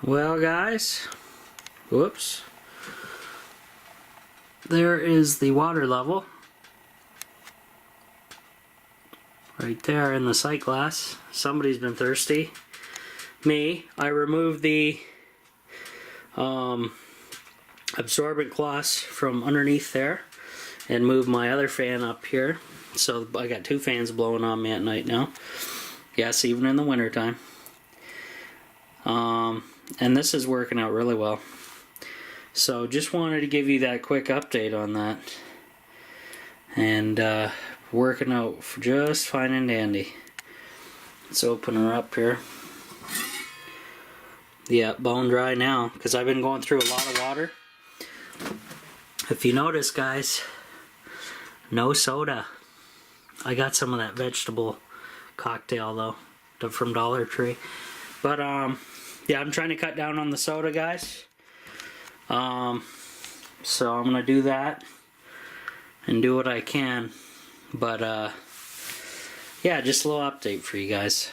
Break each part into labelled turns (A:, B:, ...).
A: Well, guys, whoops, there is the water level right there in the sight glass. Somebody's been thirsty. Me. I removed the absorbent cloths from underneath there and moved my other fan up here. So I got two fans blowing on me at night now. Yes, even in the winter time. And this is working out really well. So just wanted to give you that quick update on that. And working out just fine and dandy. Let's open her up here. Yeah, bone dry now because I've been going through a lot of water. If you notice, guys, no soda. I got some of that vegetable cocktail though from Dollar Tree. But yeah, I'm trying to cut down on the soda, guys. So I'm gonna do that and do what I can. But yeah, just a little update for you guys.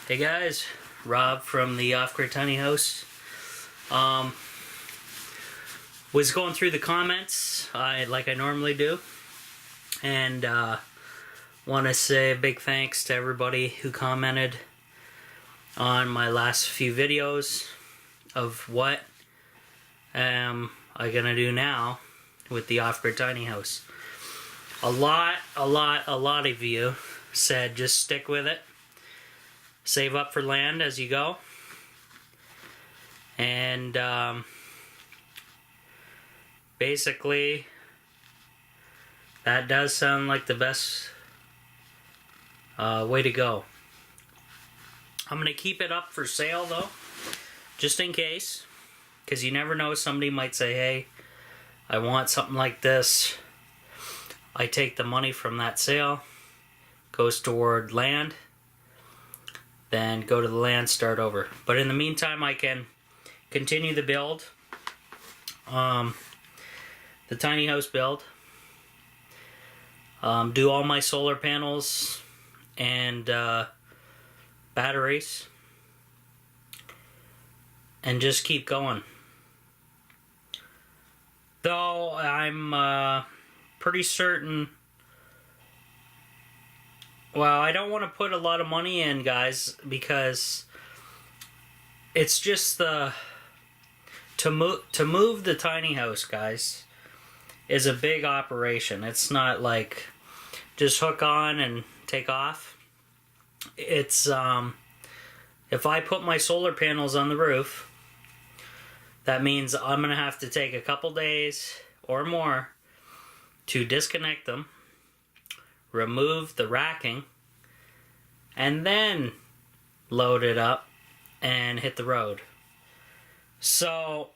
A: Hey guys, Rob from the Off-Grid Tiny House. Was going through the comments like I normally do, and want to say a big thanks to everybody who commented on my last few videos of what am I gonna do now with the Off-Grid Tiny House. A lot of you said just stick with it, save up for land as you go, and basically that does sound like the best way to go. I'm going to keep it up for sale though, just in case, because you never know, somebody might say, hey, I want something like this. I take the money from that sale, goes toward land, then go to the land, start over. But in the meantime, I can continue the build, the tiny house build, do all my solar panels and batteries, and just keep going. Though I'm pretty certain, well, I don't want to put a lot of money in, guys, because it's just to move the tiny house, guys, is a big operation. It's not like just hook on and take off. It's if I put my solar panels on the roof, that means I'm gonna have to take a couple days or more to disconnect them, remove the racking, and then load it up and hit the road. So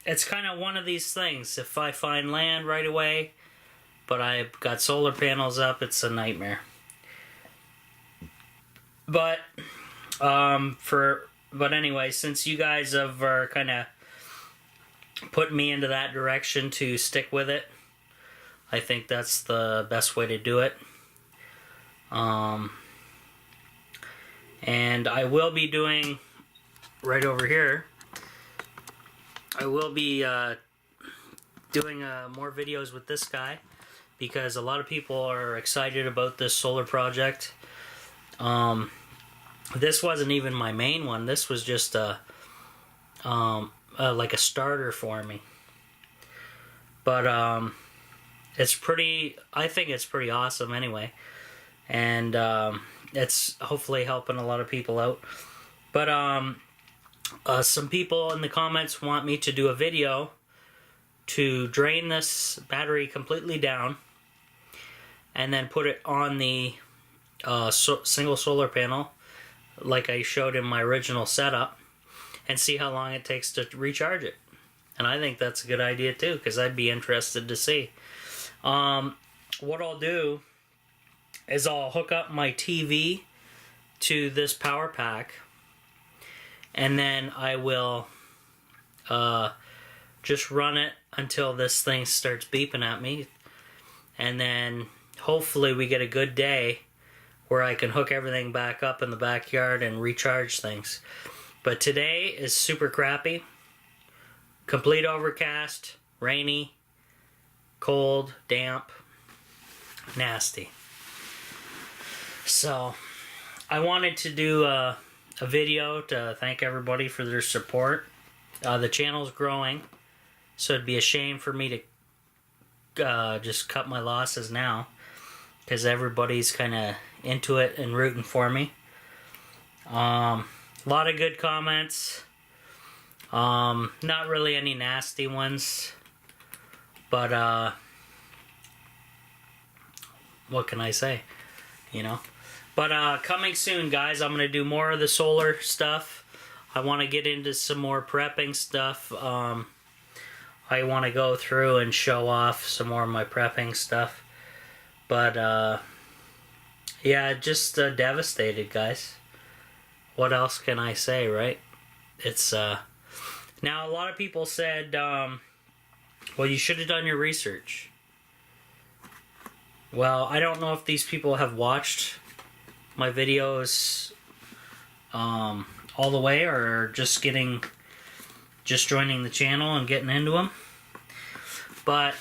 A: it's kind of one of these things. If I find land right away, but I've got solar panels up, it's a nightmare. But anyway, since you guys have kind of put me into that direction to stick with it, I think that's the best way to do it. And I will be doing, right over here, I will be doing more videos with this guy, because a lot of people are excited about this solar project. This wasn't even my main one. This was just like a starter for me. But it's pretty, I think it's pretty awesome anyway. And it's hopefully helping a lot of people out. But some people in the comments want me to do a video to drain this battery completely down and then put it on the single solar panel like I showed in my original setup, and see how long it takes to recharge it. And I think that's a good idea too, because I'd be interested to see. What I'll do is I'll hook up my TV to this power pack, and then I will just run it until this thing starts beeping at me, and then hopefully we get a good day where I can hook everything back up in the backyard and recharge things. But today is super crappy. Complete overcast, rainy, cold, damp, nasty. So I wanted to do a video to thank everybody for their support. The channel's growing, so it'd be a shame for me to just cut my losses now, because everybody's kind of into it and rooting for me. A lot of good comments. Not really any nasty ones, but what can I say, you know? But coming soon, guys. I'm going to do more of the solar stuff. I want to get into some more prepping stuff. I want to go through and show off some more of my prepping stuff. But, yeah, just devastated, guys. What else can I say, right? It's, now, a lot of people said, well, you should have done your research. Well, I don't know if these people have watched my videos all the way, or just joining the channel and getting into them. But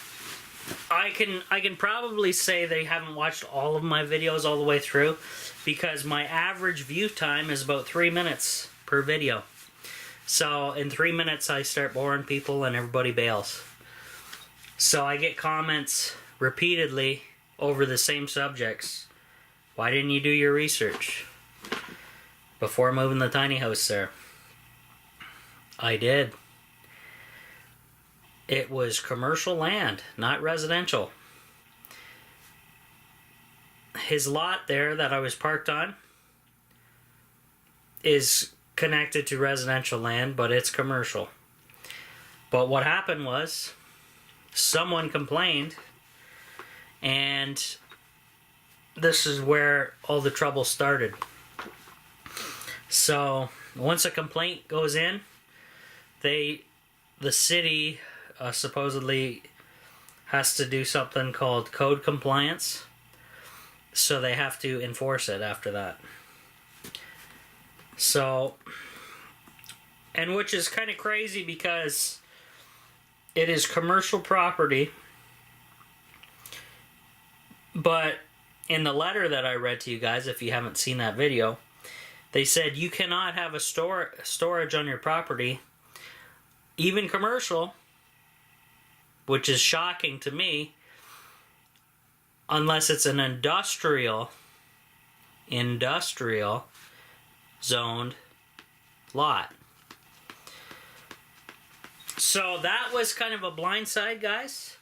A: I can probably say they haven't watched all of my videos all the way through, because my average view time is about 3 minutes per video. So in 3 minutes I start boring people and everybody bails. So I get comments repeatedly over the same subjects. Why didn't you do your research before moving the tiny house there? I did. It was commercial land, not residential. His lot there that I was parked on is connected to residential land, but it's commercial. But what happened was, someone complained, and this is where all the trouble started. So once a complaint goes in, the city supposedly has to do something called code compliance, so they have to enforce it after that. So, and which is kind of crazy, because it is commercial property, but in the letter that I read to you guys, if you haven't seen that video, they said you cannot have a storage on your property, even commercial, which is shocking to me, unless it's an industrial zoned lot. So that was kind of a blindside, guys.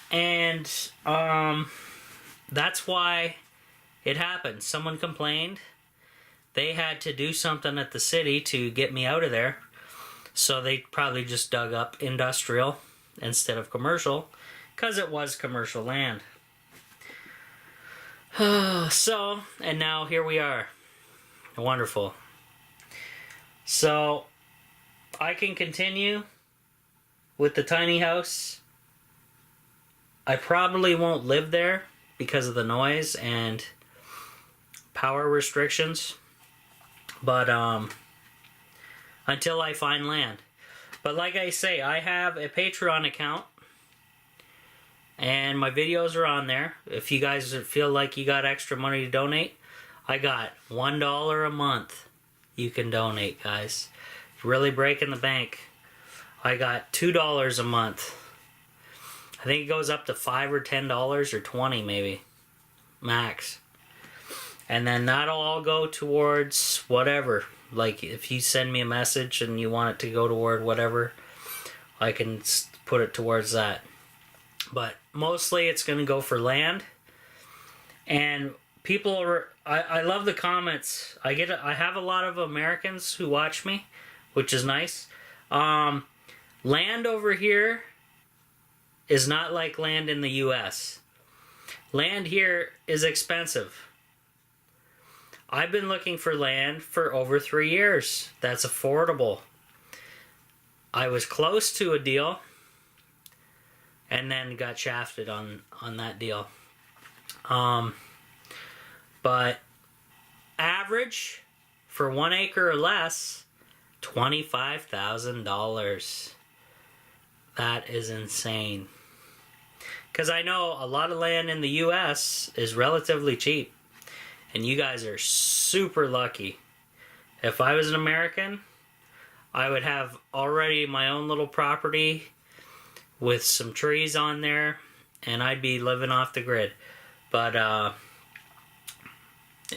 A: And that's why it happened. Someone complained. They had to do something at the city to get me out of there. So they probably just dug up industrial instead of commercial, because it was commercial land. So, and now here we are. Wonderful. So, I can continue with the tiny house. I probably won't live there because of the noise and power restrictions. But, until I find land. But like I say, I have a Patreon account, and my videos are on there. If you guys feel like you got extra money to donate, I got $1 a month you can donate, guys. Really breaking the bank. I got $2 a month. I think it goes up to $5 or $10 or $20 maybe, max. And then that'll all go towards whatever. Like, if you send me a message and you want it to go toward whatever, I can put it towards that. But mostly it's going to go for land. And people are... I love the comments. I have a lot of Americans who watch me, which is nice. Land over here is not like land in the U.S. Land here is expensive. I've been looking for land for over 3 years. That's affordable. I was close to a deal, and then got shafted on that deal. But average for 1 acre or less, $25,000. That is insane. Because I know a lot of land in the U.S. is relatively cheap. And you guys are super lucky. If I was an American, I would have already my own little property with some trees on there. And I'd be living off the grid. But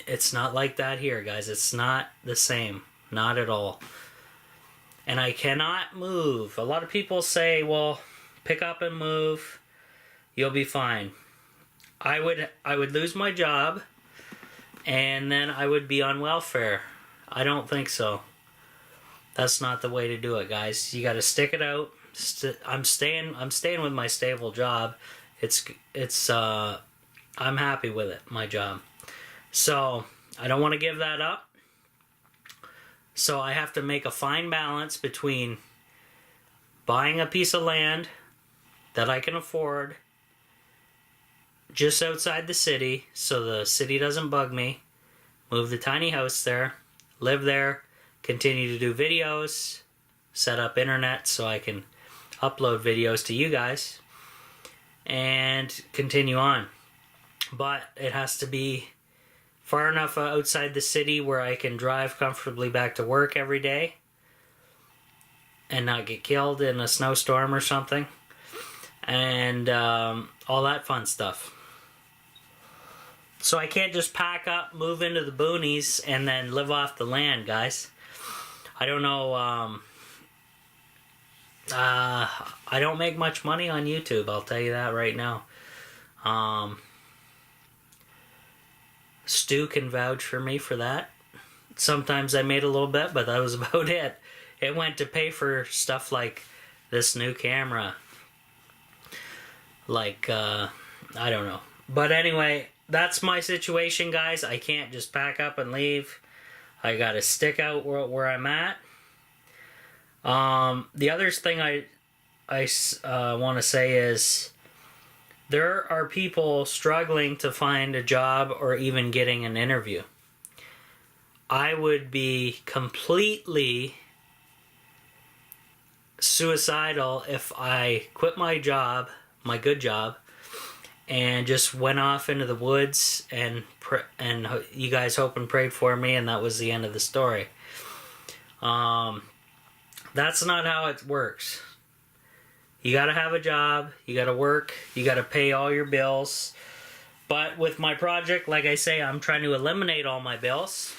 A: it's not like that here, guys. It's not the same. Not at all. And I cannot move. A lot of people say, well, pick up and move. You'll be fine. I would lose my job, and then I would be on welfare. I don't think so. That's not the way to do it, guys. You got to stick it out. I'm staying with my stable job. I'm happy with it, my job. So I don't want to give that up. So I have to make a fine balance between buying a piece of land that I can afford just outside the city so the city doesn't bug me, move the tiny house there, live there, continue to do videos, set up internet so I can upload videos to you guys, and continue on. But it has to be far enough outside the city where I can drive comfortably back to work every day and not get killed in a snowstorm or something, and all that fun stuff. So I can't just pack up, move into the boonies, and then live off the land, guys. I don't know. I don't make much money on YouTube, I'll tell you that right now. Stu can vouch for me for that. Sometimes I made a little bit, but that was about it. It went to pay for stuff like this new camera. Like, I don't know. But anyway, that's my situation, guys. I can't just pack up and leave. I gotta stick out where I'm at. The other thing I want to say is there are people struggling to find a job or even getting an interview. I would be completely suicidal if I quit my job, my good job, and just went off into the woods and you guys hoped and prayed for me, and that was the end of the story. That's not how it works. You gotta have a job, you gotta work, you gotta pay all your bills. But with my project, like I say, I'm trying to eliminate all my bills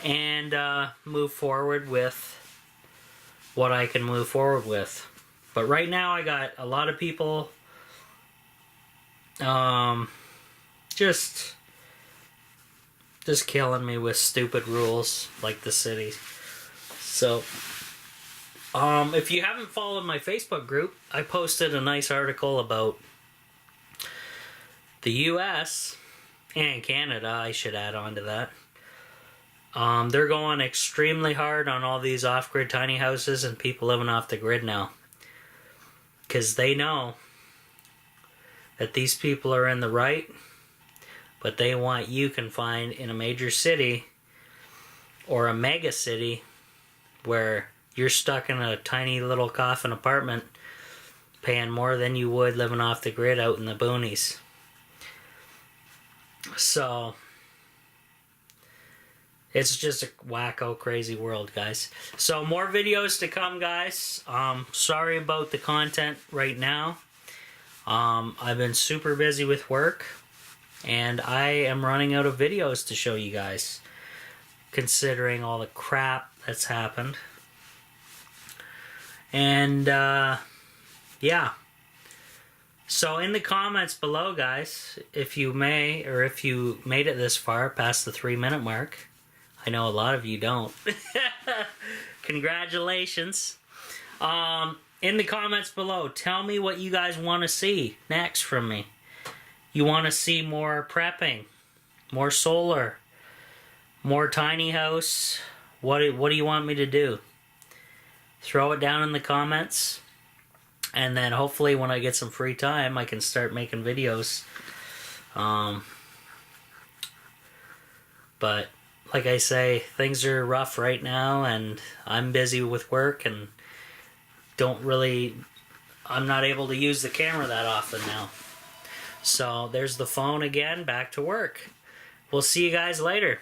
A: and move forward with what I can move forward with. But right now I got a lot of people just killing me with stupid rules like the city. So if you haven't followed my Facebook group, I posted a nice article about the US and Canada, I should add on to that. They're going extremely hard on all these off-grid tiny houses and people living off the grid now. Because they know that these people are in the right, but they want you confined in a major city or a mega city where you're stuck in a tiny little coffin apartment paying more than you would living off the grid out in the boonies. So it's just a wacko crazy world, guys. So more videos to come, guys. Sorry about the content right now. I've been super busy with work, and I am running out of videos to show you guys, considering all the crap that's happened. And yeah, so in the comments below, guys, if you may, or if you made it this far past the 3-minute mark, I know a lot of you don't. Congratulations. In the comments below, tell me what you guys want to see next from me. You want to see more prepping, more solar, more tiny house? What do you want me to do? Throw it down in the comments, and then hopefully when I get some free time, I can start making videos But like I say, things are rough right now, and I'm busy with work and I'm not able to use the camera that often now. So there's the phone again, back to work. We'll see you guys later.